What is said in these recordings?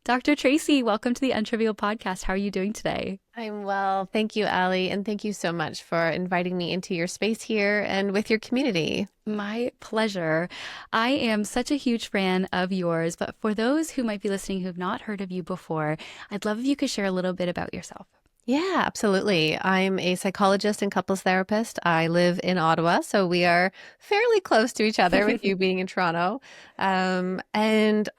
Dr. Tracy, welcome to the Untrivial Podcast. How are you doing today? I'm well. Thank you, Allie. And thank you so much for inviting me into your space here and with your community. My pleasure. I am such a huge fan of yours, but for those who might be listening who have not heard of you before, I'd love if you could share a little bit about yourself. Yeah, absolutely. I'm a psychologist and couples therapist. I live in Ottawa, so we are fairly close to each other with you being in Toronto. And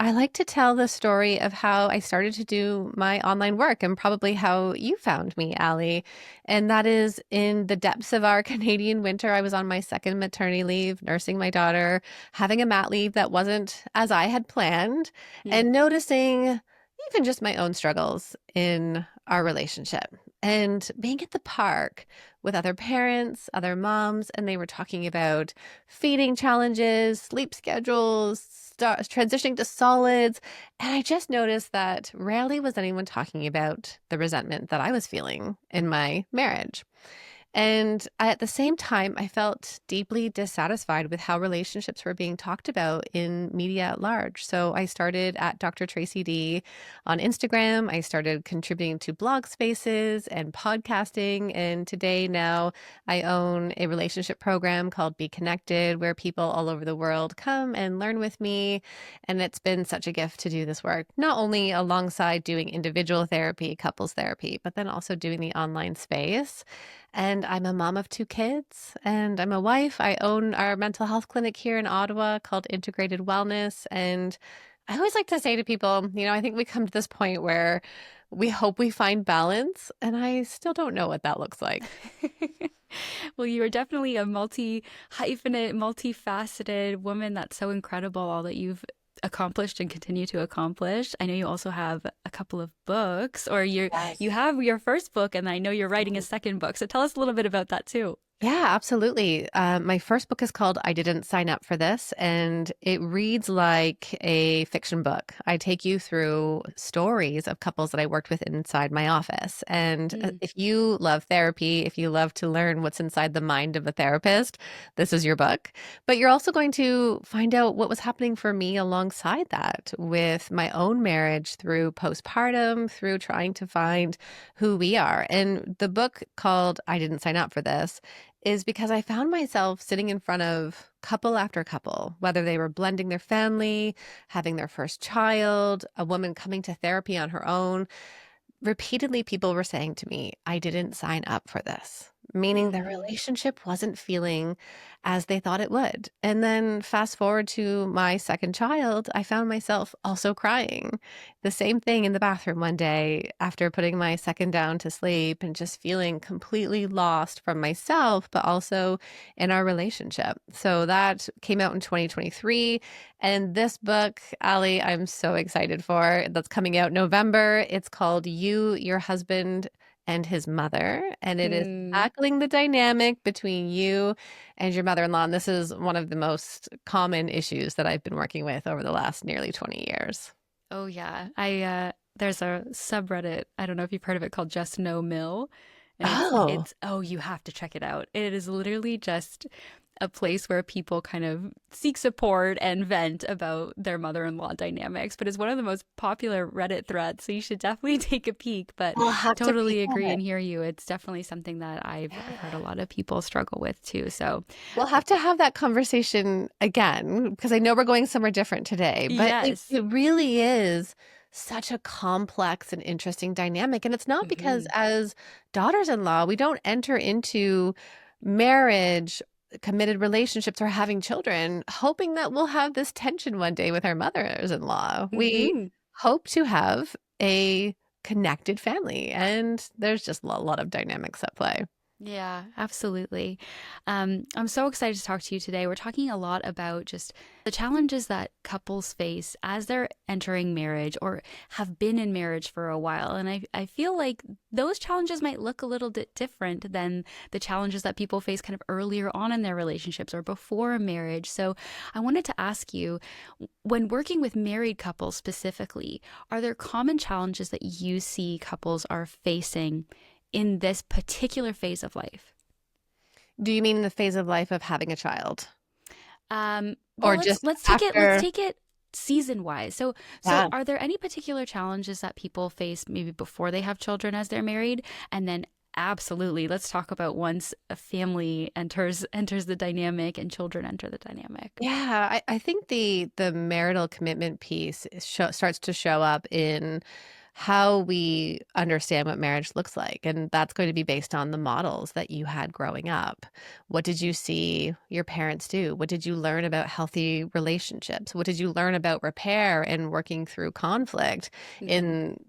I like to tell the story of how I started to do my online work and probably how you found me, Allie. And that is in the depths of our Canadian winter. I was on my second maternity leave, nursing my daughter, having a mat leave that wasn't as I had planned, Mm. and noticing even just my own struggles in our relationship and being at the park with other parents, other moms, and they were talking about feeding challenges, sleep schedules, transitioning to solids. And I just noticed that rarely was anyone talking about the resentment that I was feeling in my marriage. And at the same time, I felt deeply dissatisfied with how relationships were being talked about in media at large. So I started at Dr. Tracy D on Instagram. I started contributing to blog spaces and podcasting. And today, now, I own a relationship program called Be Connected, where people all over the world come and learn with me. And it's been such a gift to do this work, not only alongside doing individual therapy, couples therapy, but then also doing the online space. And I'm a mom of two kids, and I'm a wife. I own our mental health clinic here in Ottawa called Integrated Wellness. And I always like to say to people, I think we come to this point where we hope we find balance, and I still don't know what that looks like. Well, you are definitely a multi-hyphenate, multifaceted woman. That's so incredible, all that you've accomplished and continue to accomplish. I know you also have a couple of books, or you Yes. have your first book, and I know you're writing a second book. So tell us a little bit about that too. Yeah, absolutely. My first book is called I Didn't Sign Up for This, and it reads like a fiction book. I take you through stories of couples that I worked with inside my office. And Mm. if you love therapy, if you love to learn what's inside the mind of a therapist, this is your book. But you're also going to find out what was happening for me alongside that with my own marriage through postpartum, through trying to find who we are. And the book called I Didn't Sign Up for This is because I found myself sitting in front of couple after couple, whether they were blending their family, having their first child, a woman coming to therapy on her own. Repeatedly, people were saying to me, I didn't sign up for this, meaning their Mm. relationship wasn't feeling as they thought it would. And then fast forward to my second child, I found myself also crying. The same thing in the bathroom one day after putting my second down to sleep and just feeling completely lost from myself, but also in our relationship. So that came out in 2023. And this book, Ali, I'm so excited for. That's coming out November. It's called You, Your Husband, and His Mother. And it is Mm. tackling the dynamic between you and your mother-in-law. And this is one of the most common issues that I've been working with over the last nearly 20 years. Oh yeah. I there's a subreddit, I don't know if you've heard of it, called Just No Mill. And Oh, it's oh, you have to check it out. It is literally just a place where people kind of seek support and vent about their mother-in-law dynamics, but it's one of the most popular Reddit threads, so you should definitely take a peek. But I'll have to peek totally at agree it. and hear you. It's definitely something that I've heard a Yeah. lot of people struggle with too. So, We'll have to have that conversation again because I know we're going somewhere different today, but it, yes. it really is such a complex and interesting dynamic. And it's not because Hmm. as daughters-in-law, we don't enter into marriage, committed relationships, or having children, hoping that we'll have this tension one day with our mothers-in-law. We Hmm. hope to have a connected family, and there's just a lot of dynamics at play. Yeah, absolutely. I'm so excited to talk to you today. We're talking a lot about just the challenges that couples face as they're entering marriage or have been in marriage for a while. And I feel like those challenges might look a little bit different than the challenges that people face kind of earlier on in their relationships or before marriage. So I wanted to ask you, when working with married couples specifically, are there common challenges that you see couples are facing in this particular phase of life? Do you mean in the phase of life of having a child? Well, Or let's just let's take it let's after? take it season wise. So Yeah. are there any particular challenges that people face maybe before they have children as they're married? And then absolutely, let's talk about once a family enters the dynamic and children enter the dynamic. Yeah, I think the marital commitment piece starts to show up in how we understand what marriage looks like. And that's going to be based on the models that you had growing up. What did you see your parents do? What did you learn about healthy relationships? What did you learn about repair and working through conflict Mm-hmm. in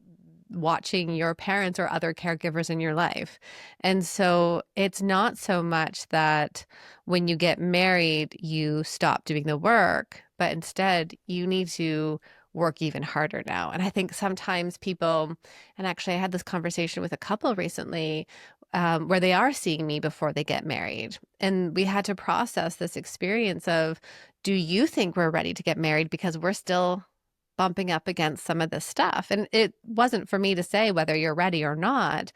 watching your parents or other caregivers in your life? And so it's not so much that when you get married, you stop doing the work, but instead you need to work even harder now. And I think sometimes people, and actually I had this conversation with a couple recently, where they are seeing me before they get married. And we had to process this experience of, do you think we're ready to get married? Because we're still bumping up against some of this stuff. And it wasn't for me to say whether you're ready or not,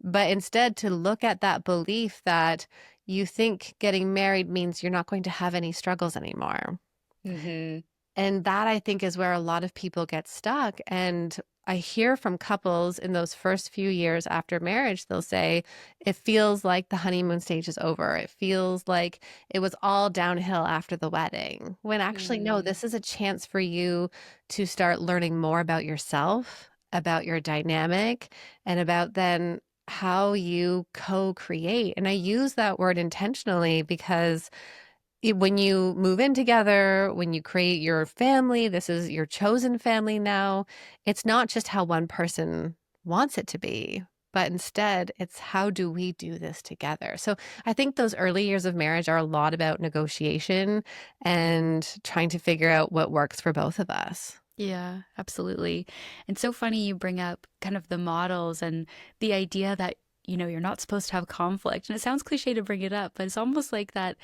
but instead to look at that belief that you think getting married means you're not going to have any struggles anymore. Mm-hmm. And that I think is where a lot of people get stuck. And I hear from couples in those first few years after marriage, they'll say, it feels like the honeymoon stage is over. It feels like it was all downhill after the wedding. When actually, no, Mm-hmm. this is a chance for you to start learning more about yourself, about your dynamic, and about then how you co-create. And I use that word intentionally because when you move in together, when you create your family, this is your chosen family now. It's not just how one person wants it to be, but instead it's how do we do this together? So I think those early years of marriage are a lot about negotiation and trying to figure out what works for both of us. Yeah, absolutely. And so funny you bring up kind of the models and the idea that, you're not supposed to have conflict. And it sounds cliche to bring it up, but it's almost like that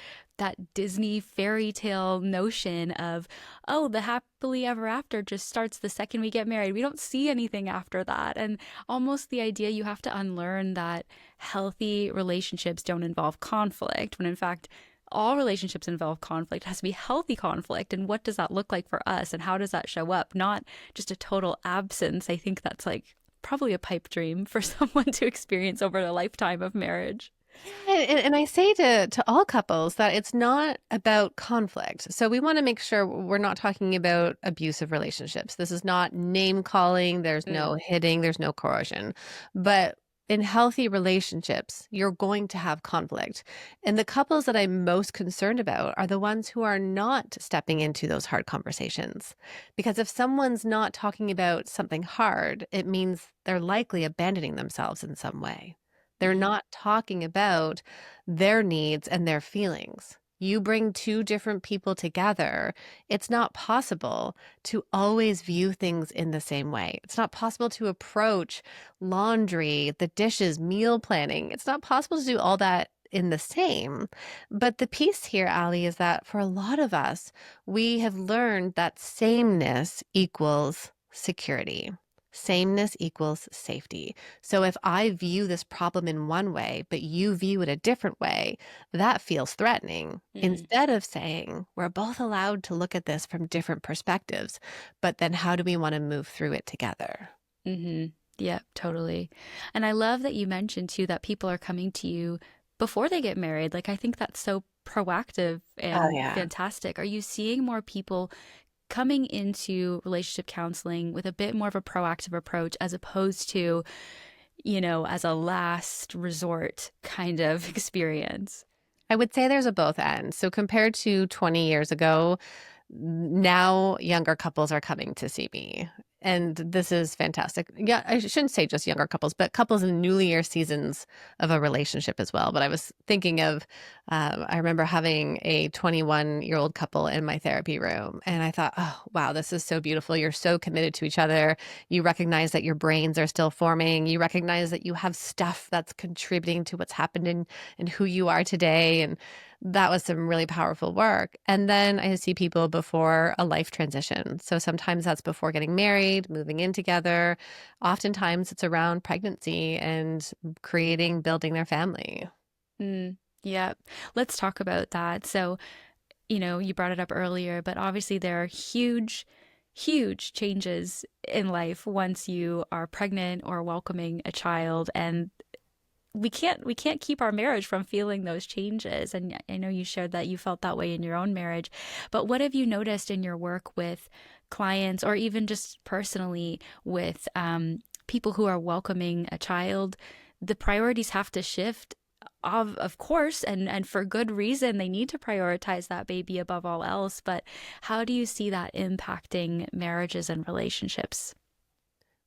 Disney fairy tale notion of, oh, the happily ever after just starts the second we get married. We don't see anything after that. And almost the idea you have to unlearn that healthy relationships don't involve conflict, when in fact all relationships involve conflict. It has to be healthy conflict. And what does that look like for us? And how does that show up? Not just a total absence. I think that's like probably a pipe dream for someone to experience over a lifetime of marriage. And I say to all couples that it's not about conflict. So we want to make sure we're not talking about abusive relationships. This is not name calling, there's Mm. no hitting, there's no coercion. But in healthy relationships, you're going to have conflict. And the couples that I'm most concerned about are the ones who are not stepping into those hard conversations. Because if someone's not talking about something hard, it means they're likely abandoning themselves in some way. They're Mm. not talking about their needs and their feelings. You bring two different people together. It's not possible to always view things in the same way. It's not possible to approach laundry, the dishes, meal planning. It's not possible to do all that in the same. But the piece here, Ali, is that for a lot of us, we have learned that sameness equals security. Sameness equals safety. So if I view this problem in one way, but you view it a different way, that feels threatening. Mm. Instead of saying, we're both allowed to look at this from different perspectives, but then how do we want to move through it together? Mm-hmm. Yeah, totally. And I love that you mentioned too that people are coming to you before they get married. Like, I think that's so proactive Oh, and yeah. fantastic. Are you seeing more people coming into relationship counseling with a bit more of a proactive approach as opposed to, as a last resort kind of experience? I would say there's a both ends. So compared to 20 years ago, now younger couples are coming to see me. And this is fantastic. Yeah, I shouldn't say just younger couples, but couples in newly year seasons of a relationship as well. But I was thinking of, I remember having a 21-year-old couple in my therapy room. And I thought, oh, wow, this is so beautiful. You're so committed to each other. You recognize that your brains are still forming. You recognize that you have stuff that's contributing to what's happened in who you are today. And that was some really powerful work. And then I see people before a life transition. So sometimes that's before getting married, moving in together. Oftentimes it's around pregnancy and creating, building their family. Mm, yeah. Let's talk about that. So, you brought it up earlier, but obviously there are huge huge changes in life once you are pregnant or welcoming a child, and we can't keep our marriage from feeling those changes. And I know you shared that you felt that way in your own marriage, but what have you noticed in your work with clients, or even just personally with people who are welcoming a child? The priorities have to shift, of course, and for good reason. They need to prioritize that baby above all else. But how do you see that impacting marriages and relationships?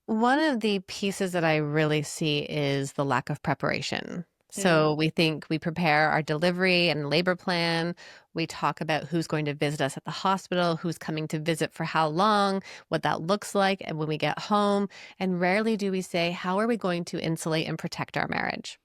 One of the pieces that I really see is the lack of preparation. Mm. So we think we prepare our delivery and labor plan. We talk about who's going to visit us at the hospital, who's coming to visit for how long, what that looks like, and when we get home. And rarely do we say, how are we going to insulate and protect our marriage?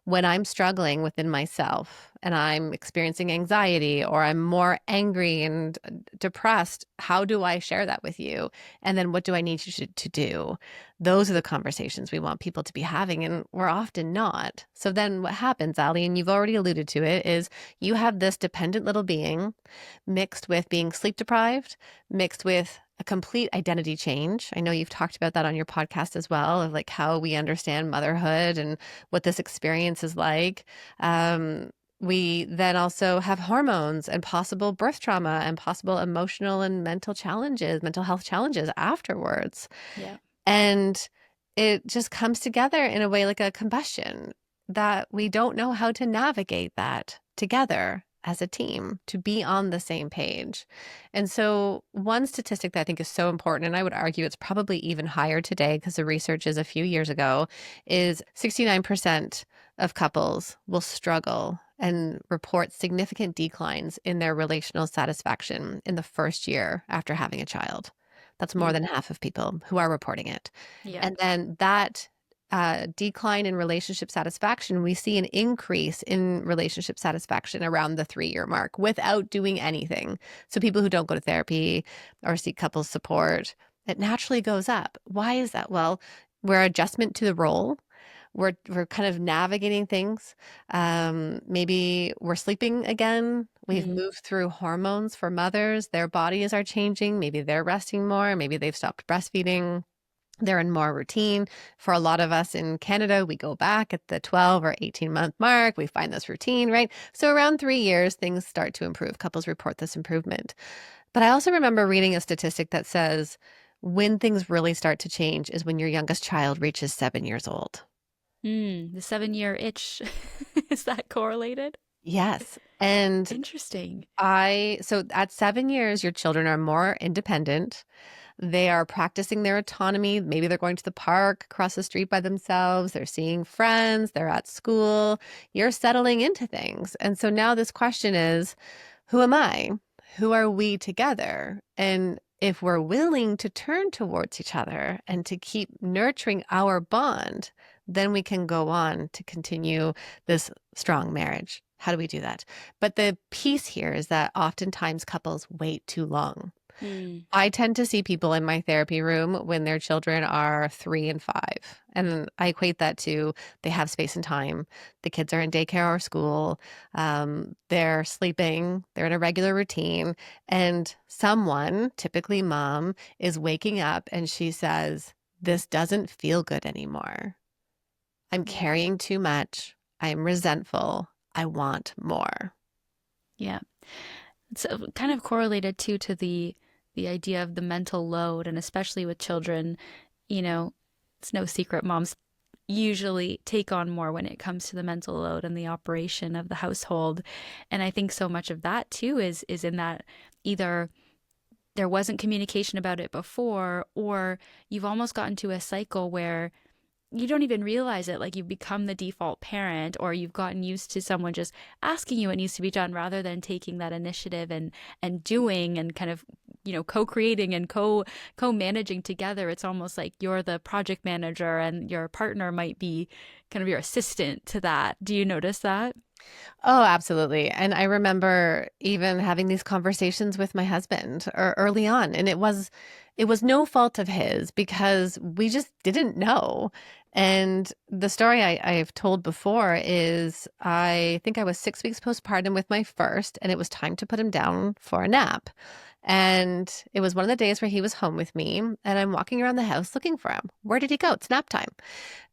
When I'm struggling within myself and I'm experiencing anxiety or I'm more angry and depressed, how do I share that with you? And then what do I need you to do? Those are the conversations we want people to be having, and we're often not. So then what happens, Ali, and you've already alluded to it, is you have this dependent little being mixed with being sleep deprived, mixed with a complete identity change. I know you've talked about that on your podcast as well, of like how we understand motherhood and what this experience is like. We then also have hormones and possible birth trauma and possible emotional and mental challenges, mental health challenges afterwards. Yeah. And it just comes together in a way like a combustion that we don't know how to navigate that together as a team to be on the same page. And so, one statistic that I think is so important, and I would argue it's probably even higher today because the research is a few years ago, is 69% of couples will struggle and report significant declines in their relational satisfaction in the first year after having a child. That's more Mm. than half of people who are reporting it. Yeah. And then that decline in relationship satisfaction, we see an increase in relationship satisfaction around the 3-year mark without doing anything. So people who don't go to therapy or seek couples support, it naturally goes up. Why is that? Well, we're adjustment to the role. We're kind of navigating things. Maybe we're sleeping again. We've Mm. moved through hormones for mothers. Their bodies are changing. Maybe they're resting more. Maybe they've stopped breastfeeding. They're in more routine. For a lot of us in Canada, we go back at the 12 or 18-month mark. We find this routine, right? So around 3 years, things start to improve. Couples report this improvement. But I also remember reading a statistic that says when things really start to change is when your youngest child reaches 7 years old. The 7-year itch. Is that correlated? Yes. And Interesting. so at 7 years, your children are more independent. They are practicing their autonomy. Maybe they're going to the park across the street by themselves. They're seeing friends. They're at school. You're settling into things. And so now this question is, who am I? Who are we together? And if we're willing to turn towards each other and to keep nurturing our bond, then we can go on to continue this strong marriage. How do we do that? But the piece here is that oftentimes couples wait too long. Mm. I tend to see people in my therapy room when their children are 3 and 5. And I equate that to they have space and time. The kids are in daycare or school. They're sleeping. They're in a regular routine. And someone, typically mom, is waking up and she says, this doesn't feel good anymore. I'm Yeah. carrying too much. I'm resentful. I want more. Yeah. It's kind of correlated too to the idea of the mental load, and especially with children, you know, it's no secret moms usually take on more when it comes to the mental load and the operation of the household. And I think so much of that too is in that either there wasn't communication about it before, or you've almost gotten to a cycle where you don't even realize it. Like you've become the default parent, or you've gotten used to someone just asking you what needs to be done rather than taking that initiative and doing and kind of, co-creating and co-managing together. It's almost like you're the project manager and your partner might be kind of your assistant to that. Do you notice that? Oh, absolutely. And I remember even having these conversations with my husband early on, and it was no fault of his because we just didn't know. And the story I've told before is I think I was 6 weeks postpartum with my first, and it was time to put him down for a nap. And it was one of the days where he was home with me, and I'm walking around the house looking for him. Where did he go? It's nap time.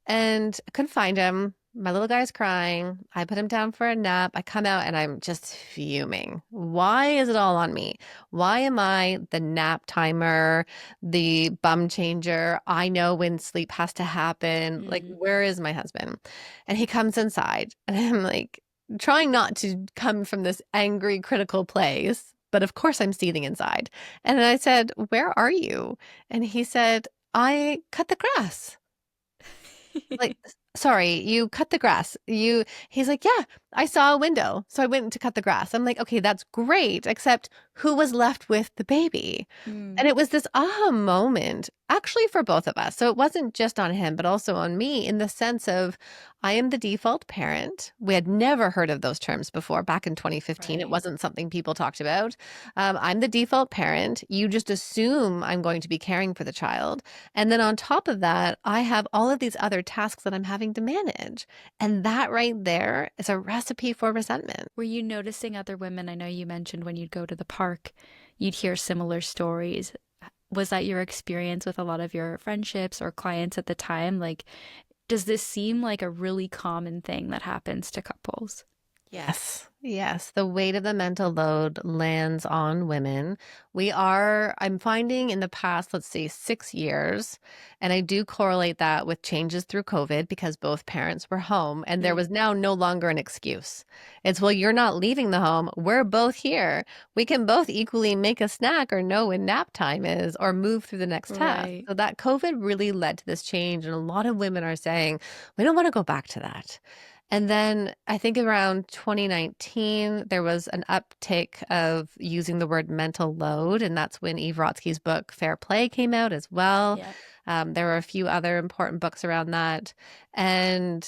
And I couldn't find him. My little guy's crying. I put him down for a nap. I come out and I'm just fuming. Why is it all on me? Why am I the nap timer, the bum changer? I know when sleep has to happen. Like, Mm. where is my husband? And he comes inside, and I'm like, trying not to come from this angry, critical place. But of course, I'm seething inside. And then I said, "Where are you?" And he said, "I cut the grass." Like, sorry, you cut the grass. He's like, yeah, I saw a window. So I went to cut the grass. I'm like, okay, that's great. Except who was left with the baby? Mm. And it was this aha moment, actually, for both of us. So it wasn't just on him, but also on me in the sense of I am the default parent. We had never heard of those terms before. Back in 2015, it Right. wasn't something people talked about. I'm the default parent. You just assume I'm going to be caring for the child. And then on top of that, I have all of these other tasks that I'm having to manage. And that right there is a recipe for resentment. Were you noticing other women? I know you mentioned when you'd go to the park, you'd hear similar stories. Was that your experience with a lot of your friendships or clients at the time? Like, does this seem like a really common thing that happens to couples? Yes. Yes. The weight of the mental load lands on women. I'm finding in the past, let's see, 6 years, and I do correlate that with changes through COVID because both parents were home and there Mm. was now no longer an excuse. It's, well, you're not leaving the home. We're both here. We can both equally make a snack or know when nap time is or move through the next task. Right. So that COVID really led to this change. And a lot of women are saying, we don't want to go back to that. And then I think around 2019, there was an uptake of using the word mental load. And that's when Eve Rotsky's book, Fair Play, came out as well. Yeah. There were a few other important books around that and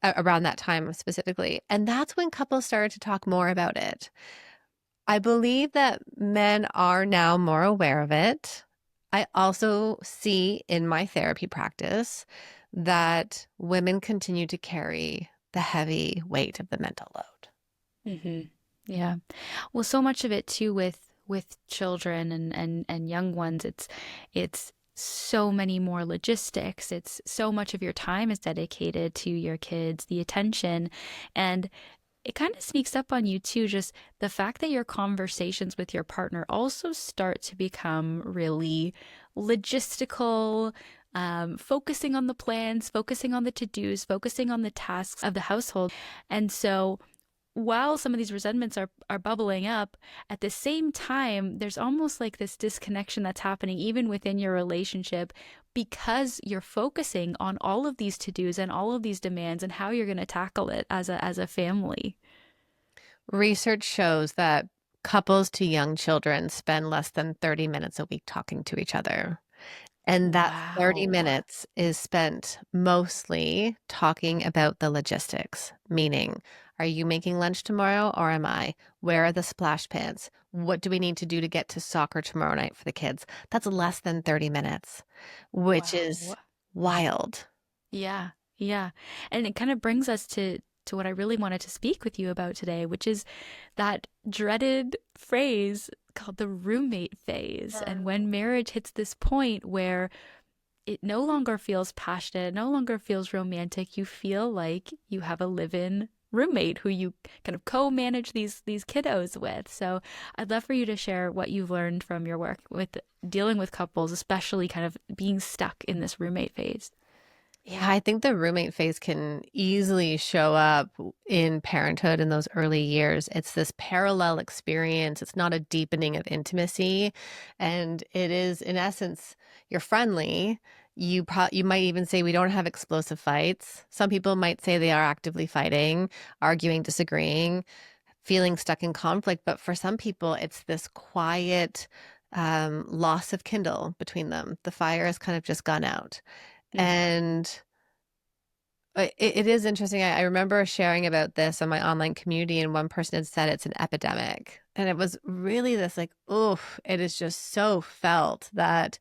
around that time specifically. And that's when couples started to talk more about it. I believe that men are now more aware of it. I also see in my therapy practice that women continue to carry the heavy weight of the mental load. Hmm. Yeah. Well, so much of it too with children and young ones, it's so many more logistics. It's so much of your time is dedicated to your kids, the attention, and it kind of sneaks up on you too, just the fact that your conversations with your partner also start to become really logistical, focusing on the plans, focusing on the to-dos, focusing on the tasks of the household. And so while some of these resentments are bubbling up, at the same time, there's almost like this disconnection that's happening even within your relationship because you're focusing on all of these to-dos and all of these demands and how you're going to tackle it as a family. Research shows that couples to young children spend less than 30 minutes a week talking to each other. And that 30 Wow. minutes is spent mostly talking about the logistics, meaning, are you making lunch tomorrow or am I? Where are the splash pads? What do we need to do to get to soccer tomorrow night for the kids? That's less than 30 minutes, which Wow. is wild. Yeah. Yeah. And it kind of brings us to what I really wanted to speak with you about today, which is that dreaded phrase called the roommate phase. And when marriage hits this point where it no longer feels passionate, no longer feels romantic, you feel like you have a live-in roommate who you kind of co-manage these kiddos with. So I'd love for you to share what you've learned from your work with dealing with couples, especially kind of being stuck in this roommate phase. Yeah, I think the roommate phase can easily show up in parenthood in those early years. It's this parallel experience. It's not a deepening of intimacy, and it is in essence you're friendly. You might even say we don't have explosive fights. Some people might say they are actively fighting, arguing, disagreeing, feeling stuck in conflict. But for some people, it's this quiet loss of kindle between them. The fire has kind of just gone out. Mm. And It is interesting. I remember sharing about this on my online community, and one person had said it's an epidemic. And it was really this like, oh, it is just so felt that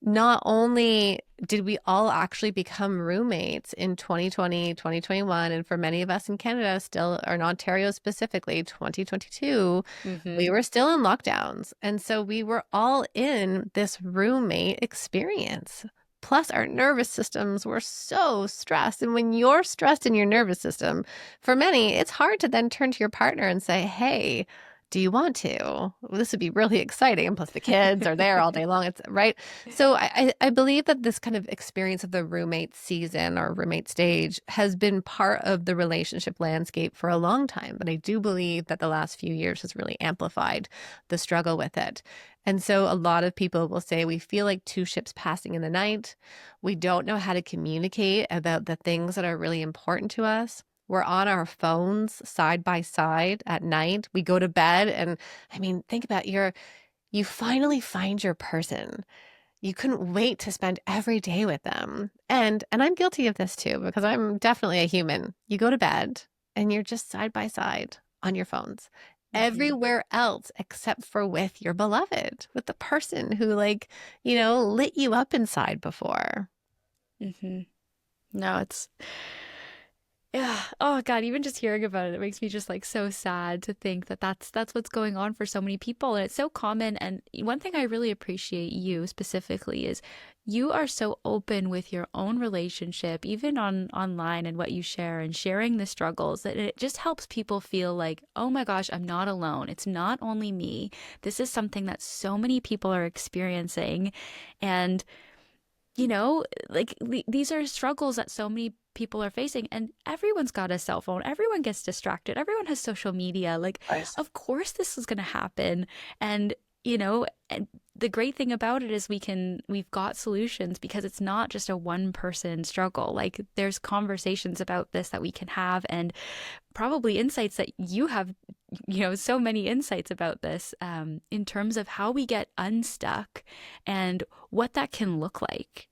not only did we all actually become roommates in 2020, 2021, and for many of us in Canada still, or in Ontario specifically, 2022, Mm-hmm. we were still in lockdowns. And so we were all in this roommate experience. Plus, our nervous systems were so stressed. And when you're stressed in your nervous system, for many, it's hard to then turn to your partner and say, hey, do you want to? Well, this would be really exciting. And plus, the kids are there all day long. It's right. So I believe that this kind of experience of the roommate season or roommate stage has been part of the relationship landscape for a long time. But I do believe that the last few years has really amplified the struggle with it. And so a lot of people will say we feel like two ships passing in the night. We don't know how to communicate about the things that are really important to us. We're on our phones side by side at night. We go to bed and I mean, think about you finally find your person. You couldn't wait to spend every day with them. And I'm guilty of this too, because I'm definitely a human. You go to bed and you're just side by side on your phones. Mm-hmm. Everywhere else except for with your beloved, with the person who lit you up inside before. Mm-hmm. No, it's yeah. Oh God, even just hearing about it, it makes me just like so sad to think that that's what's going on for so many people, and it's so common. And one thing I really appreciate you specifically is you are so open with your own relationship, even on online and what you share and sharing the struggles, that it just helps people feel like, oh my gosh, I'm not alone. It's not only me. This is something that so many people are experiencing, and like these are struggles that so many people are facing, and everyone's got a cell phone. Everyone gets distracted. Everyone has social media. Like, Right. of course this is going to happen. And, and the great thing about it is we've got solutions because it's not just a one person struggle. Like, there's conversations about this that we can have, and probably insights that you have, so many insights about this, in terms of how we get unstuck and what that can look like.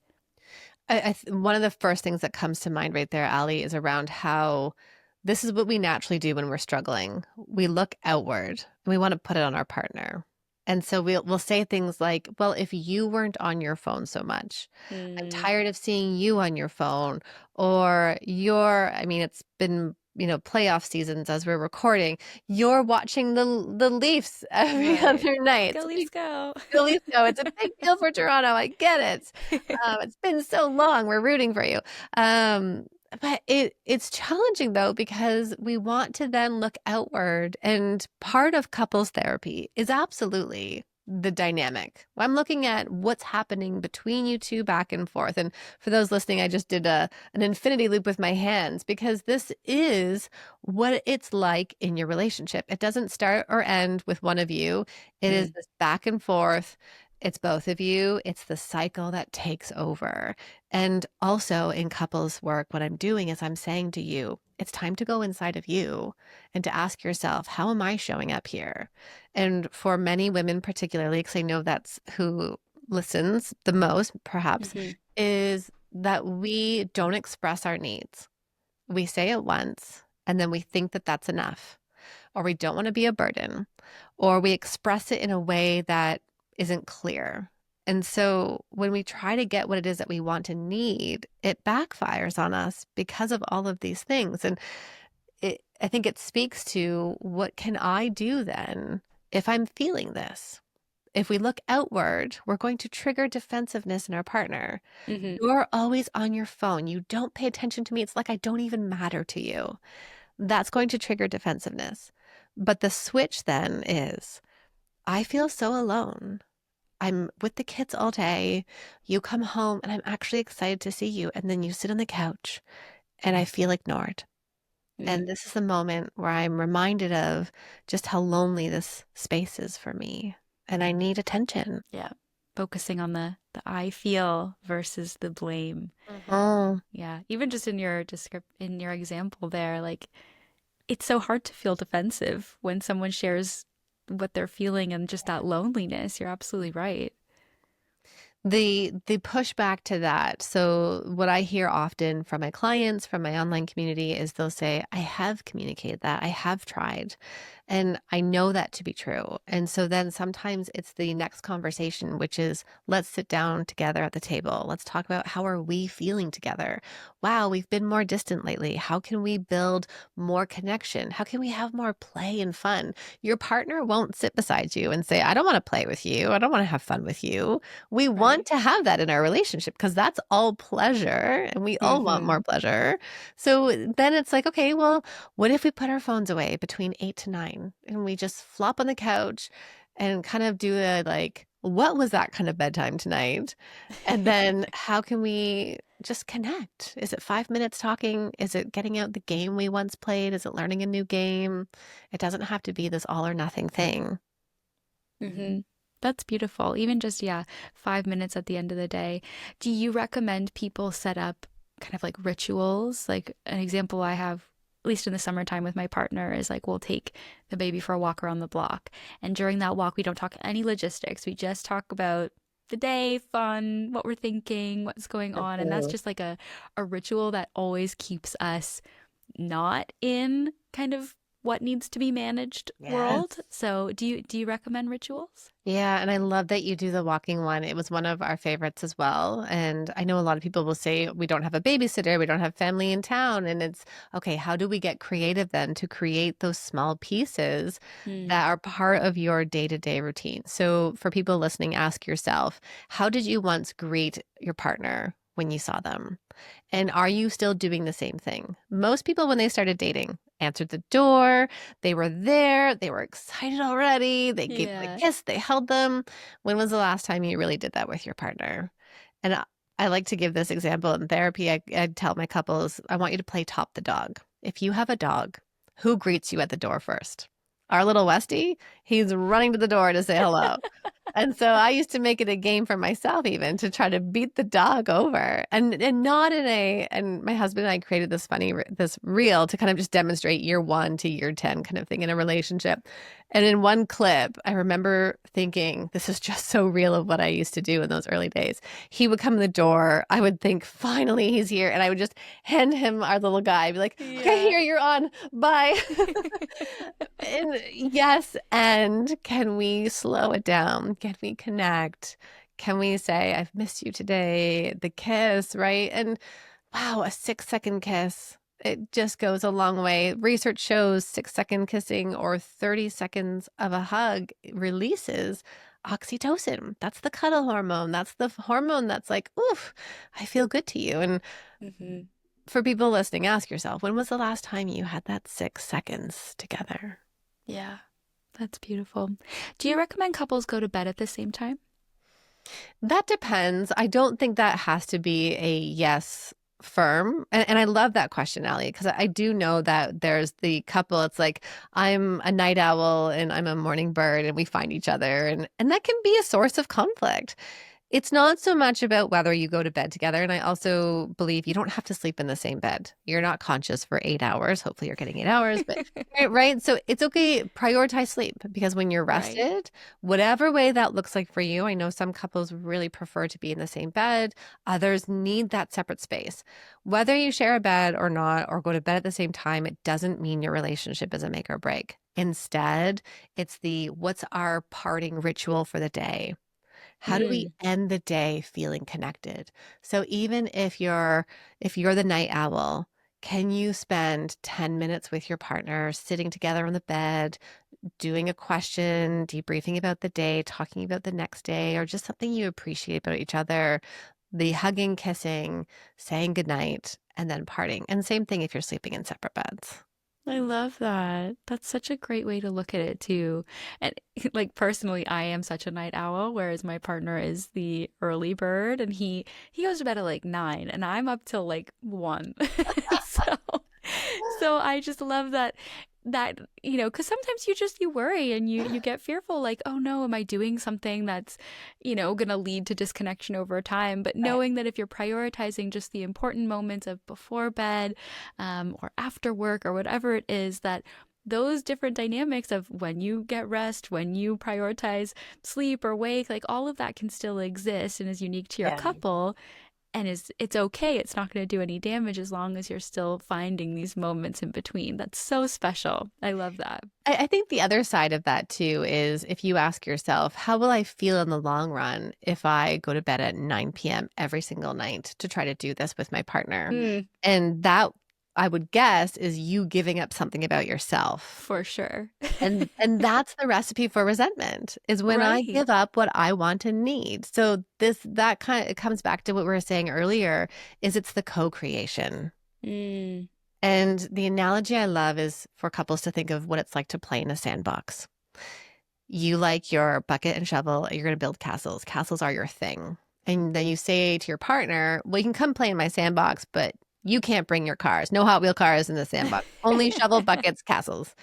One of the first things that comes to mind right there, Ali, is around how this is what we naturally do when we're struggling. We look outward and we want to put it on our partner. And so we'll say things like, well, if you weren't on your phone so much, I'm Mm, tired of seeing you on your phone, or I mean, it's been, playoff seasons as we're recording. You're watching the Leafs every right. other night. Go It's a Leafs, go. At least no, it's a big deal for Toronto. I get it. It's been so long. We're rooting for you. But it's challenging though because we want to then look outward, and part of couples therapy is absolutely the dynamic. I'm looking at what's happening between you two back and forth. And for those listening, I just did an infinity loop with my hands because this is what it's like in your relationship. It doesn't start or end with one of you. It is Mm, this back and forth. It's both of you. It's the cycle that takes over. And also in couples work, what I'm doing is I'm saying to you, it's time to go inside of you and to ask yourself, how am I showing up here? And for many women, particularly, because I know that's who listens the most, perhaps, hmm is that we don't express our needs. We say it once and then we think that that's enough, or we don't want to be a burden, or we express it in a way that isn't clear. And so when we try to get what it is that we want and need, it backfires on us because of all of these things. And I think it speaks to what can I do then if I'm feeling this? If we look outward, we're going to trigger defensiveness in our partner. hmm You're always on your phone. You don't pay attention to me. It's like I don't even matter to you. That's going to trigger defensiveness. But the switch then is I feel so alone. I'm with the kids all day. You come home and I'm actually excited to see you. And then you sit on the couch and I feel ignored. mm, And this is the moment where I'm reminded of just how lonely this space is for me. And I need attention. yeah. Focusing on the I feel versus the blame. Mhm. Yeah. Even just in your in your example there, like it's so hard to feel defensive when someone shares what they're feeling and just that loneliness. You're absolutely right. The pushback to that, so what I hear often from my clients, from my online community is they'll say, "I have communicated that, I have tried, and I know that to be true." And so then sometimes it's the next conversation, which is, "Let's sit down together at the table. Let's talk about how are we feeling together? Wow, we've been more distant lately. How can we build more connection? How can we have more play and fun?" Your partner won't sit beside you and say, "I don't wanna play with you. I don't wanna have fun with you." We want Right. to have that in our relationship because that's all pleasure and we all want more Mhm. pleasure. So then it's like, okay, well, what if we put our phones away between 8 to 9 and we just flop on the couch and kind of do a like, what was that kind of bedtime tonight? And then how can we just connect? Is it 5 minutes talking? Is it getting out the game we once played? Is it learning a new game? It doesn't have to be this all or nothing thing. Mhm. That's beautiful. Even just, yeah, 5 minutes at the end of the day. Do you recommend people set up kind of like rituals? Like an example I have, at least in the summertime with my partner, is like we'll take the baby for a walk around the block. And during that walk, we don't talk any logistics. We just talk about the day, fun, what we're thinking, what's going on. And that's Mhm. just like a ritual that always keeps us not in kind of what needs to be managed world. Yes. So do you recommend rituals? Yeah, and I love that you do the walking one. It was one of our favorites as well. And I know a lot of people will say, we don't have a babysitter, we don't have family in town. And it's okay, how do we get creative then to create those small pieces Mm. that are part of your day to day routine? So, for people listening, ask yourself, how did you once greet your partner when you saw them? And are you still doing the same thing? Most people, when they started dating, answered the door, they were there, they were excited already, they gave them a Yeah. kiss, they held them. When was the last time you really did that with your partner? And I like to give this example in therapy. I tell my couples, I want you to play top the dog. If you have a dog, who greets you at the door first? Our little Westie, he's running to the door to say hello. And so I used to make it a game for myself even to try to beat the dog over and not in a and my husband and I created this funny this reel to kind of just demonstrate year 1 to year 10 kind of thing in a relationship. And in one clip, I remember thinking, this is just so real of what I used to do in those early days. He would come in the door, I would think, finally he's here, and I would just hand him our little guy, be like, "Okay, Yeah. here, you're on. Bye." And yes, and can we slow it down? Can we connect? Can we say, "I've missed you today," the kiss, right? And wow, a 6-second kiss, it just goes a long way. Research shows 6-second kissing or 30 seconds of a hug releases oxytocin. That's the cuddle hormone. That's the hormone that's like, "Oof, I feel good to you." And Hmm. for people listening, ask yourself, when was the last time you had that 6 seconds together? Yeah. That's beautiful. Do you recommend couples go to bed at the same time? That depends. I don't think that has to be a yes firm. And I love that question, Allie, because I do know that there's the couple, it's like, I'm a night owl and I'm a morning bird, and we find each other. And that can be a source of conflict. It's not so much about whether you go to bed together, and I also believe you don't have to sleep in the same bed. You're not conscious for 8 hours. Hopefully, you're getting 8 hours, but right? So it's okay, prioritize sleep because when you're Right. rested, whatever way that looks like for you, I know some couples really prefer to be in the same bed, others need that separate space. Whether you share a bed or not, or go to bed at the same time, it doesn't mean your relationship is a make or break. Instead, it's the what's our parting ritual for the day? How do we Mm. end the day feeling connected? So even if you're the night owl, can you spend 10 minutes with your partner sitting together on the bed, doing a question, debriefing about the day, talking about the next day, or just something you appreciate about each other, the hugging, kissing, saying goodnight, and then parting. And same thing if you're sleeping in separate beds. I love that. That's such a great way to look at it too. And like personally, I am such a night owl, whereas my partner is the early bird and he goes to bed at like 9 and I'm up till like 1. So so I just love that because sometimes you worry and you get fearful like, oh no, am I doing something that's gonna lead to disconnection over time? But Right. knowing that if you're prioritizing just the important moments of before bed or after work or whatever it is, that those different dynamics of when you get rest, when you prioritize sleep or wake, like all of that can still exist and is unique to your Yeah. couple, and it's okay. It's not going to do any damage as long as you're still finding these moments in between. That's so special. I love that. I think the other side of that too is if you ask yourself, how will I feel in the long run if I go to bed at 9 p.m. every single night to try to do this with my partner? Mm, And that, I would guess, is you giving up something about yourself. for sure. And that's the recipe for resentment, is when I Right. give up what I want and need. So that kind of, it comes back to what we were saying earlier, is it's the co-creation. Mm, And the analogy I love is for couples to think of what it's like to play in a sandbox. You like your bucket and shovel, you're going to build castles. Castles are your thing. And then you say to your partner, well, you can come play in my sandbox, but you can't bring your cars. No Hot Wheel cars in the sandbox. Only shovel, buckets, castles.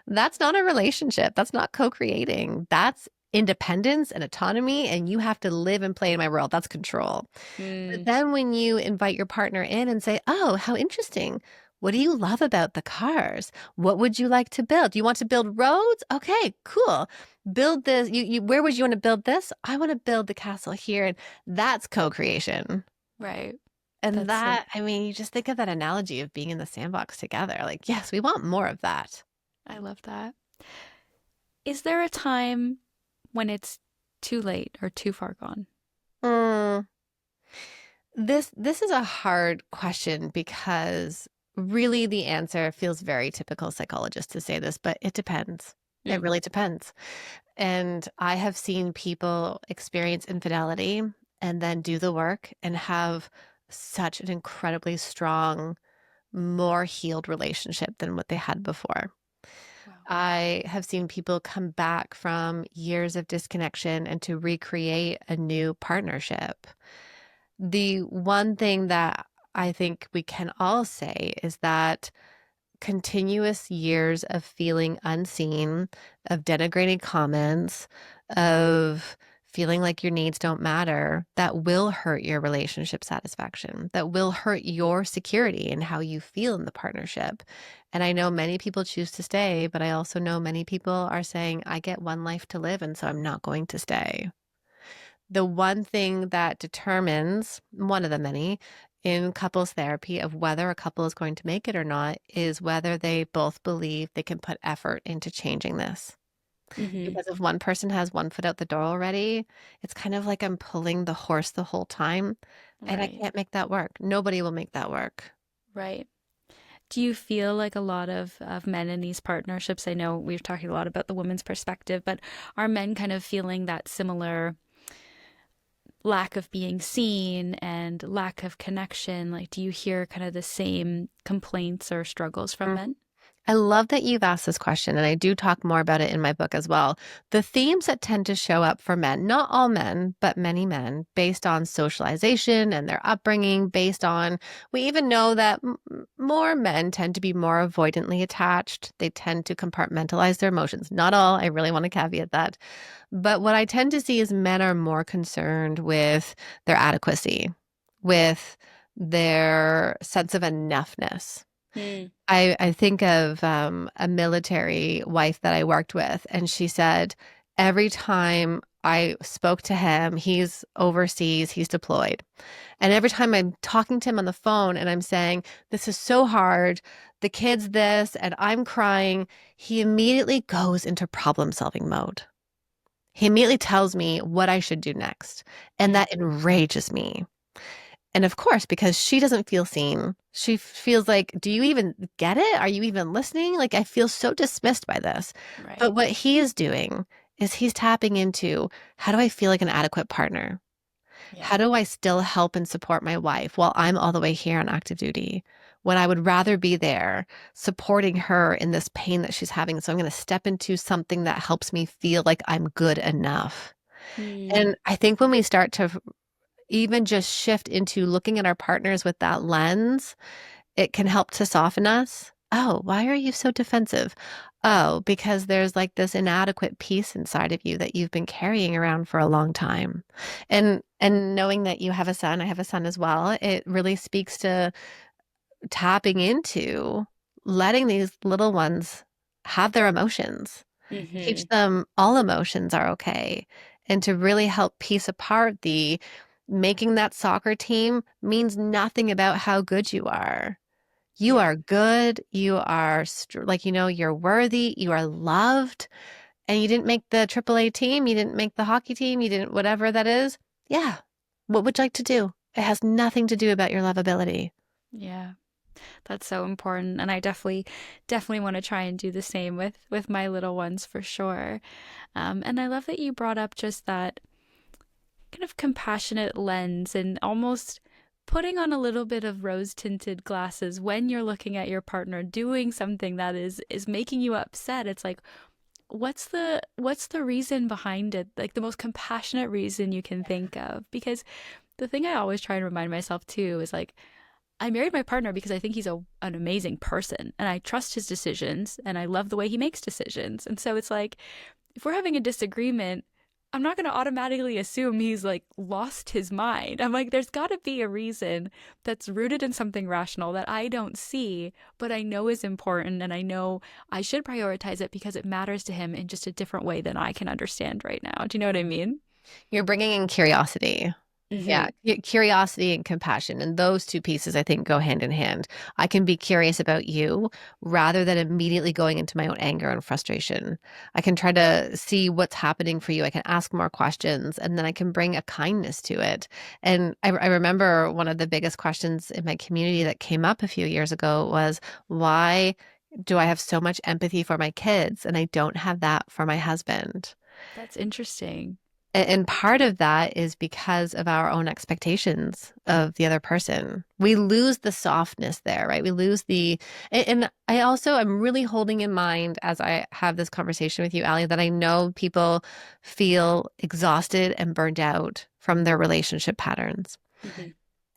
That's not a relationship. That's not co-creating. That's independence and autonomy. And you have to live and play in my world. That's control. But mm, then when you invite your partner in and say, oh, how interesting. What do you love about the cars? What would you like to build? Do you want to build roads? Okay, cool. Build this. Where would you want to build this? I want to build the castle here. And that's co-creation. right. And That's so, that, I mean, you just think of that analogy of being in the sandbox together. Like, yes, we want more of that. I love that. Is there a time when it's too late or too far gone? Mm, this is a hard question because really the answer feels very typical psychologist to say this, but it depends. It Mm, really depends. And I have seen people experience infidelity and then do the work and have such an incredibly strong, more healed relationship than what they had before. wow. I have seen people come back from years of disconnection and to recreate a new partnership. The one thing that I think we can all say is that continuous years of feeling unseen, of denigrating comments, of feeling like your needs don't matter, that will hurt your relationship satisfaction, that will hurt your security and how you feel in the partnership. And I know many people choose to stay, but I also know many people are saying, I get one life to live, and so I'm not going to stay. The one thing that determines, one of the many, in couples therapy of whether a couple is going to make it or not is whether they both believe they can put effort into changing this. Hmm. Because if one person has one foot out the door already, it's kind of like I'm pulling the horse the whole time, and I Right. can't make that work. Nobody will make that work. Right. Do you feel like a lot of men in these partnerships? I know we've talked a lot about the woman's perspective, but are men kind of feeling that similar lack of being seen and lack of connection? Like, do you hear kind of the same complaints or struggles from men? I love that you've asked this question, and I do talk more about it in my book as well. The themes that tend to show up for men, not all men, but many men, based on socialization and their upbringing, based on, we even know that more men tend to be more avoidantly attached. They tend to compartmentalize their emotions. Not all, I really want to caveat that. But what I tend to see is men are more concerned with their adequacy, with their sense of enoughness. Mm. I think of a military wife that I worked with, and she said every time I spoke to him, he's overseas, he's deployed. And every time I'm talking to him on the phone and I'm saying, this is so hard, the kid's this, and I'm crying, he immediately goes into problem solving mode. He immediately tells me what I should do next. And Mm. that enrages me. And of course, because she doesn't feel seen, she feels like, do you even get it? Are you even listening? Like, I feel so dismissed by this. Right. But what he is doing is he's tapping into, how do I feel like an adequate partner? Yeah. How do I still help and support my wife while I'm all the way here on active duty? When I would rather be there supporting her in this pain that she's having. So I'm going to step into something that helps me feel like I'm good enough. Mm. And I think when we start to even just shift into looking at our partners with that lens, it can help to soften us. Oh, why are you so defensive? Oh, because there's like this inadequate piece inside of you that you've been carrying around for a long time. And knowing that you have a son, I have a son as well, it really speaks to tapping into letting these little ones have their emotions, teach Hmm. them all emotions are okay, and to really help piece apart the making that soccer team means nothing about how good you are. You Yeah. are good. You are you're worthy. You are loved. And you didn't make the AAA team. You didn't make the hockey team. You didn't, whatever that is. Yeah. What would you like to do? It has nothing to do about your lovability. Yeah. That's so important. And I definitely want to try and do the same with my little ones for sure. And I love that you brought up just that kind of compassionate lens and almost putting on a little bit of rose tinted glasses when you're looking at your partner doing something that is making you upset. It's like, what's the reason behind it? Like the most compassionate reason you can think of. Because the thing I always try and remind myself too is like, I married my partner because I think he's an amazing person and I trust his decisions and I love the way he makes decisions. And so it's like, if we're having a disagreement, I'm not going to automatically assume he's like lost his mind. I'm like, there's got to be a reason that's rooted in something rational that I don't see, but I know is important and I know I should prioritize it because it matters to him in just a different way than I can understand right now. Do you know what I mean? You're bringing in curiosity. Yeah, Hmm. curiosity and compassion. And those two pieces, I think, go hand in hand. I can be curious about you rather than immediately going into my own anger and frustration. I can try to see what's happening for you. I can ask more questions and then I can bring a kindness to it. And I remember one of the biggest questions in my community that came up a few years ago was, why do I have so much empathy for my kids and I don't have that for my husband? That's interesting. And part of that is because of our own expectations of the other person. We lose the softness there, right? We lose and I also, I'm really holding in mind as I have this conversation with you, Ali, that I know people feel exhausted and burned out from their relationship patterns. Hmm.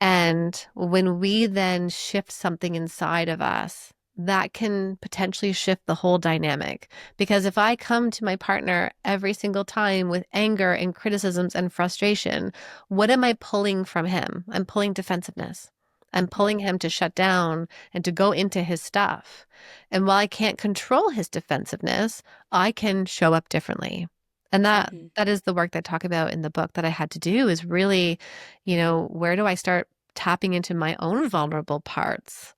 And when we then shift something inside of us, that can potentially shift the whole dynamic. Because if I come to my partner every single time with anger and criticisms and frustration, what am I pulling from him? I'm pulling defensiveness. I'm pulling him to shut down and to go into his stuff. And while I can't control his defensiveness, I can show up differently. And that Hmm. that is the work that I talk about in the book that I had to do is really, where do I start tapping into my own vulnerable parts?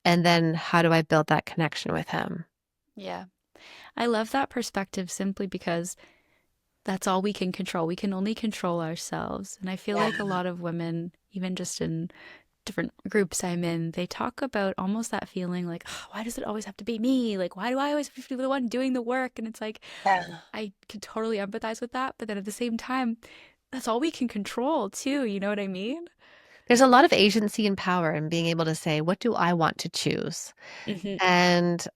And then how do I build that connection with him? Yeah. I love that perspective simply because that's all we can control. We can only control ourselves. And I feel Yeah. like a lot of women, even just in different groups I'm in, they talk about almost that feeling like, oh, why does it always have to be me? Like, why do I always have to be the one doing the work? And it's like, Yeah. I can totally empathize with that. But then at the same time, that's all we can control too. You know what I mean? There's a lot of agency and power in being able to say, what do I want to choose? Hmm. And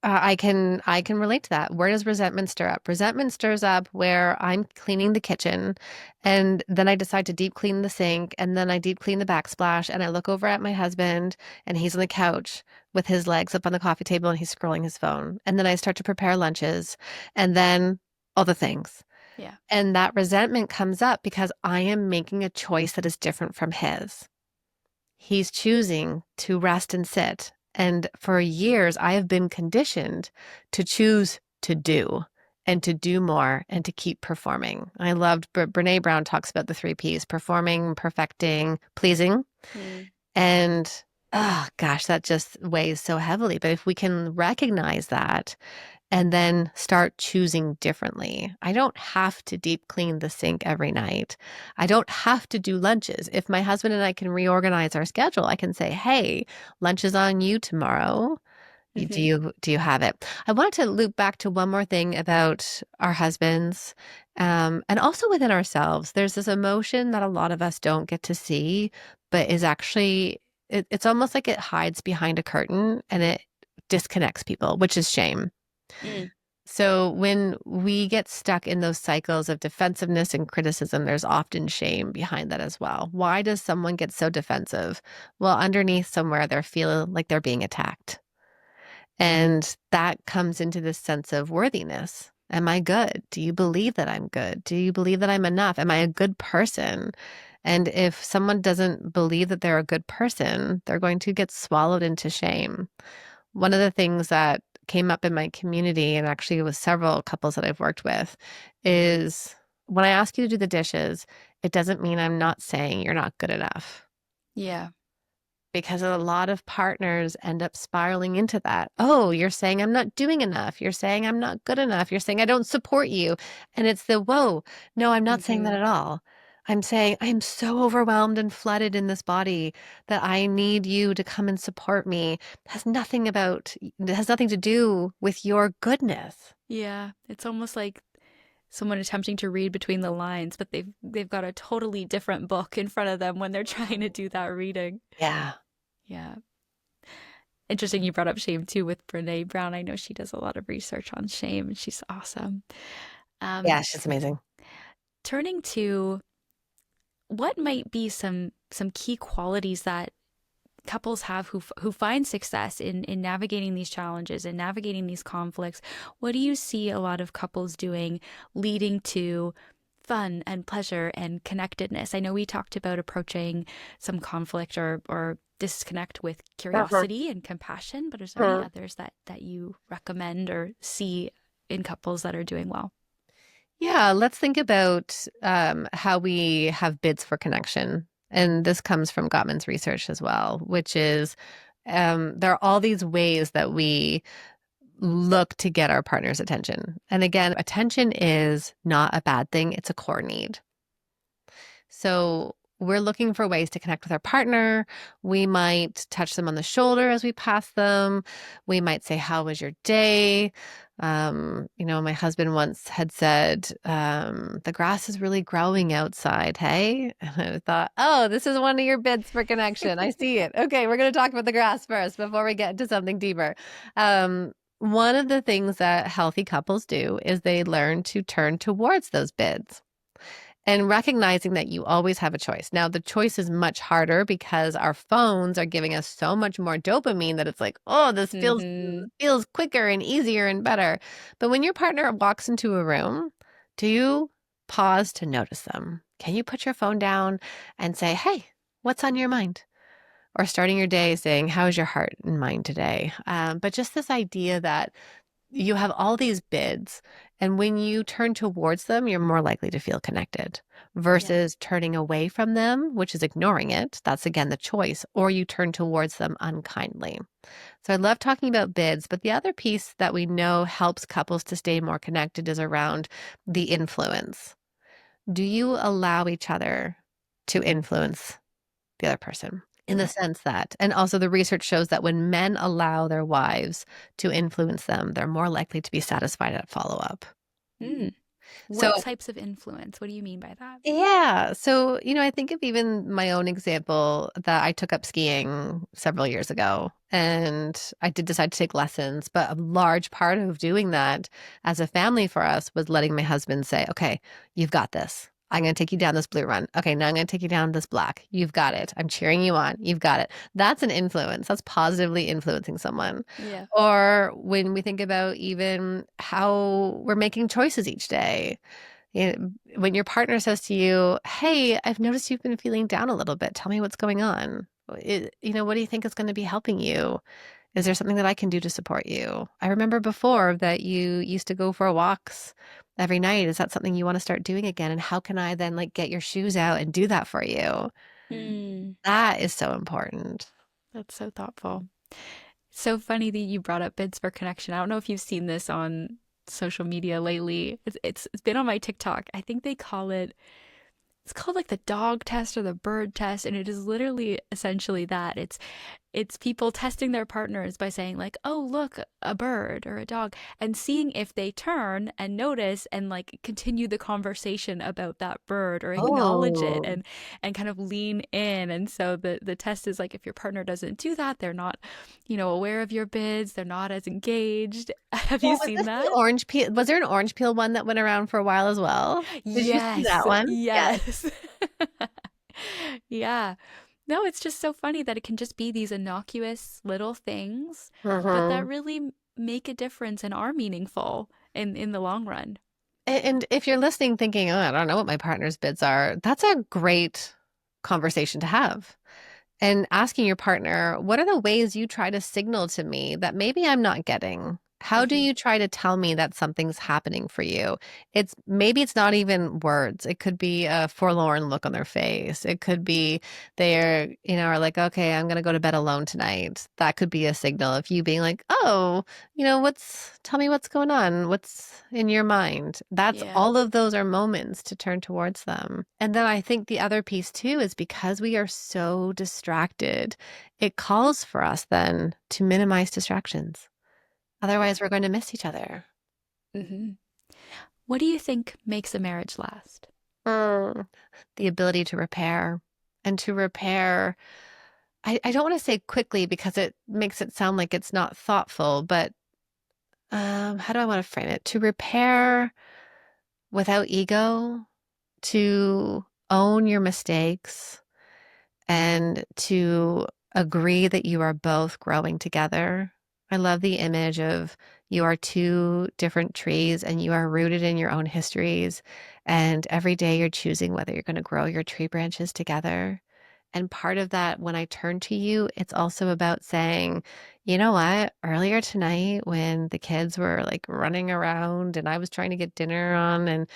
I can relate to that. Where does resentment stir up? Resentment stirs up where I'm cleaning the kitchen and then I decide to deep clean the sink and then I deep clean the backsplash and I look over at my husband and he's on the couch with his legs up on the coffee table and he's scrolling his phone. And then I start to prepare lunches and then all the things. Yeah. And that resentment comes up because I am making a choice that is different from his. He's choosing to rest and sit. And for years, I have been conditioned to choose to do and to do more and to keep performing. I loved Brene Brown talks about the three P's: performing, perfecting, pleasing. Mm. And oh gosh, that just weighs so heavily. But if we can recognize that and then start choosing differently. I don't have to deep clean the sink every night. I don't have to do lunches. If my husband and I can reorganize our schedule, I can say, "Hey, lunch is on you tomorrow. Do Hmm. you have it?" I wanted to loop back to one more thing about our husbands, and also within ourselves. There's this emotion that a lot of us don't get to see, but is actually it's almost like it hides behind a curtain and it disconnects people, which is shame. Mm. So when we get stuck in those cycles of defensiveness and criticism, there's often shame behind that as well. Why does someone get so defensive? Well, underneath somewhere, they're feeling like they're being attacked. And that comes into this sense of worthiness. Am I good? Do you believe that I'm good? Do you believe that I'm enough? Am I a good person? And if someone doesn't believe that they're a good person, they're going to get swallowed into shame. One of the things that came up in my community, and actually with several couples that I've worked with, is when I ask you to do the dishes, it doesn't mean I'm not saying you're not good enough. Yeah. Because a lot of partners end up spiraling into that. Oh, you're saying I'm not doing enough. You're saying I'm not good enough. You're saying I don't support you. And it's the, whoa, no, I'm not saying that Hmm. at all. I'm saying I'm so overwhelmed and flooded in this body that I need you to come and support me. It has nothing to do with your goodness. Yeah. It's almost like someone attempting to read between the lines, but they've got a totally different book in front of them when they're trying to do that reading. Yeah. Yeah. Interesting you brought up shame too with Brene Brown. I know she does a lot of research on shame and she's awesome. Yeah, Um, she's amazing. Turning to what might be some key qualities that couples have who find success in navigating these challenges and navigating these conflicts. What do you see a lot of couples doing leading to fun and pleasure and connectedness? I know we talked about approaching some conflict or disconnect with Uh-huh. curiosity and compassion, but is there any Uh-huh. others that you recommend or see in couples that are doing well? Yeah, let's think about how we have bids for connection. And this comes from Gottman's research as well, which is there are all these ways that we look to get our partner's attention. And again, attention is not a bad thing, it's a core need. So we're looking for ways to connect with our partner. We might touch them on the shoulder as we pass them. We might say, "How was your day?" My husband once had said, "The grass is really growing outside, hey?" And I thought, oh, this is one of your bids for connection. I see it. Okay, we're going to talk about the grass first before we get into something deeper. One of the things that healthy couples do is they learn to turn towards those bids and recognizing that you always have a choice. Now, the choice is much harder because our phones are giving us so much more dopamine that it's like, oh, this Mm-hmm. feels quicker and easier and better. But when your partner walks into a room, do you pause to notice them? Can you put your phone down and say, "Hey, what's on your mind?" Or starting your day saying, "How is your heart and mind today?" But just this idea that you have all these bids, and when you turn towards them, you're more likely to feel connected Yeah. versus turning away from them, which is ignoring it. That's again the choice, or you turn towards them unkindly. So I love talking about bids, but the other piece that we know helps couples to stay more connected is around the influence. Do you allow each other to influence the other person? In the sense that, and also the research shows that when men allow their wives to influence them, they're more likely to be satisfied at follow up. Mm. So, What types of influence? What do you mean by that? yeah. So, I think of even my own example that I took up skiing several years ago and I did decide to take lessons. But a large part of doing that as a family for us was letting my husband say, "Okay, you've got this. I'm going to take you down this blue run. Okay, now I'm going to take you down this black. You've got it. I'm cheering you on. You've got it." That's an influence. That's positively influencing someone. Yeah. Or when we think about even how we're making choices each day. When your partner says to you, "Hey, I've noticed you've been feeling down a little bit. Tell me what's going on. What do you think is going to be helping you? Is there something that I can do to support you? I remember before that you used to go for walks every night. Is that something you want to start doing again? And how can I then get your shoes out and do that for you?" Mm. That is so important. That's so thoughtful. So funny that you brought up bids for connection. I don't know if you've seen this on social media lately. It's been on my TikTok. I think they call it's called like the dog test or the bird test, and it is literally essentially that. It's people testing their partners by saying like, "Oh, look, a bird or a dog," and seeing if they turn and notice and like continue the conversation about that bird or acknowledge it Oh, and kind of lean in. And so the test is like if your partner doesn't do that, they're not, aware of your bids, they're not as engaged. Have yeah. you Was seen this that? the orange peel? Was there an orange peel one that went around for a while as well? Did you see Yes. that one? Yes. Yes. Yeah. No, it's just so funny that it can just be these innocuous little things, but that Mhm. really make a difference and are meaningful in the long run. And if you're listening thinking, "Oh, I don't know what my partner's bids are," that's a great conversation to have. And asking your partner, "What are the ways you try to signal to me that maybe I'm not getting?" How do you try to tell me that something's happening for you? Maybe it's not even words. It could be a forlorn look on their face. It could be are like, okay, I'm gonna go to bed alone tonight. That could be a signal of you being like, oh, tell me what's going on. What's in your mind? That's Yeah. all of those are moments to turn towards them. And then I think the other piece too is because we are so distracted, it calls for us then to minimize distractions. Otherwise, we're going to miss each other. Hmm. What do you think makes a marriage last? Mm, the ability to repair and to repair. I don't want to say quickly because it makes it sound like it's not thoughtful, but how do I want to frame it? To repair without ego, to own your mistakes, and to agree that you are both growing together. I love the image of you are two different trees and you are rooted in your own histories. And every day you're choosing whether you're going to grow your tree branches together. And part of that, when I turn to you, it's also about saying, you know what, earlier tonight when the kids were like running around and I was trying to get dinner on, and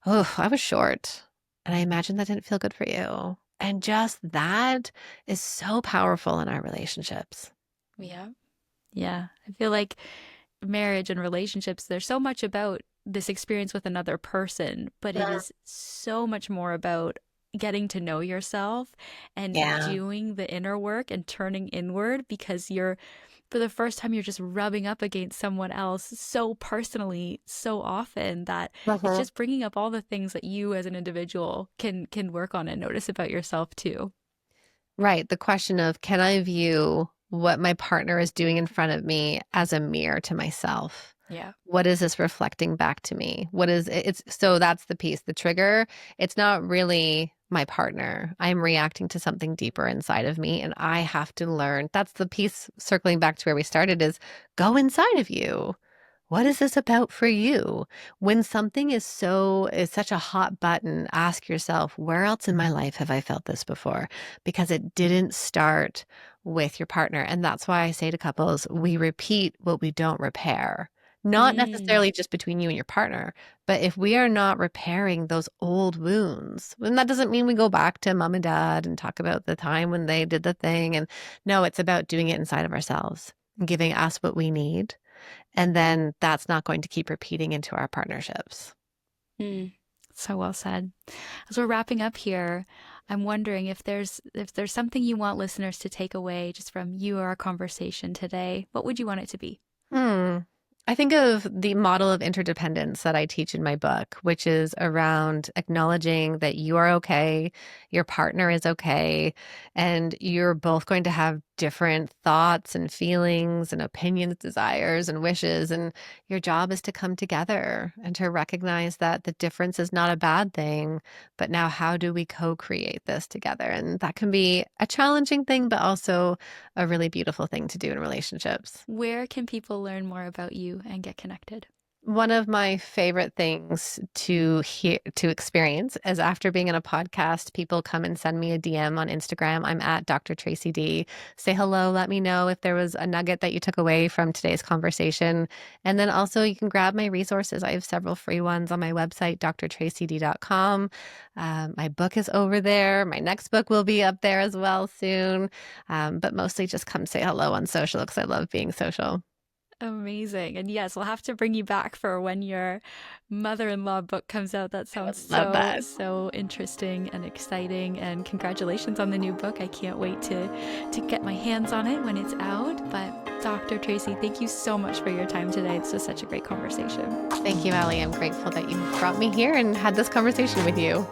oh, I was short. And I imagine that didn't feel good for you. And just that is so powerful in our relationships. Yeah. Yeah. I feel like marriage and relationships, there's so much about this experience with another person, but it Yeah. is so much more about getting to know yourself and Yeah. doing the inner work and turning inward because for the first time, you're just rubbing up against someone else so personally, so often that it's Mhm. just bringing up all the things that you as an individual can work on and notice about yourself too. Right. The question of, can I view what my partner is doing in front of me as a mirror to myself? Yeah. What is this reflecting back to me? What is it's so that's the piece, the trigger. It's not really my partner. I'm reacting to something deeper inside of me and I have to learn. That's the piece circling back to where we started is go inside of you. What is this about for you? When something is such a hot button, ask yourself, where else in my life have I felt this before? Because it didn't start with your partner. And that's why I say to couples, we repeat what we don't repair. Not Mm. necessarily just between you and your partner, but if we are not repairing those old wounds, and that doesn't mean we go back to mom and dad and talk about the time when they did the thing. And no, it's about doing it inside of ourselves and giving us what we need. And then that's not going to keep repeating into our partnerships. Mm. So well said. As we're wrapping up here, I'm wondering if there's something you want listeners to take away just from you or our conversation today, what would you want it to be? Hmm. I think of the model of interdependence that I teach in my book, which is around acknowledging that you are okay, your partner is okay, and you're both going to have different thoughts and feelings and opinions, desires and wishes. And your job is to come together and to recognize that the difference is not a bad thing, but now how do we co create this together? And that can be a challenging thing, but also a really beautiful thing to do in relationships. Where can people learn more about you and get connected? One of my favorite things to experience is after being in a podcast, people come and send me a DM on Instagram. I'm at Dr. Tracy D. Say hello, let me know if there was a nugget that you took away from today's conversation. And then also you can grab my resources. I have several free ones on my website, drtracyd.com. My book is over there. My next book will be up there as well soon. But mostly just come say hello on social because I love being social. Amazing. And yes, we'll have to bring you back for when your mother-in-law book comes out. That I sounds would love so, that. so interesting and exciting. And congratulations on the new book. I can't wait to get my hands on it when it's out. But Dr. Tracy, thank you so much for your time today. This was such a great conversation. Thank you, Allie. I'm grateful that you brought me here and had this conversation with you.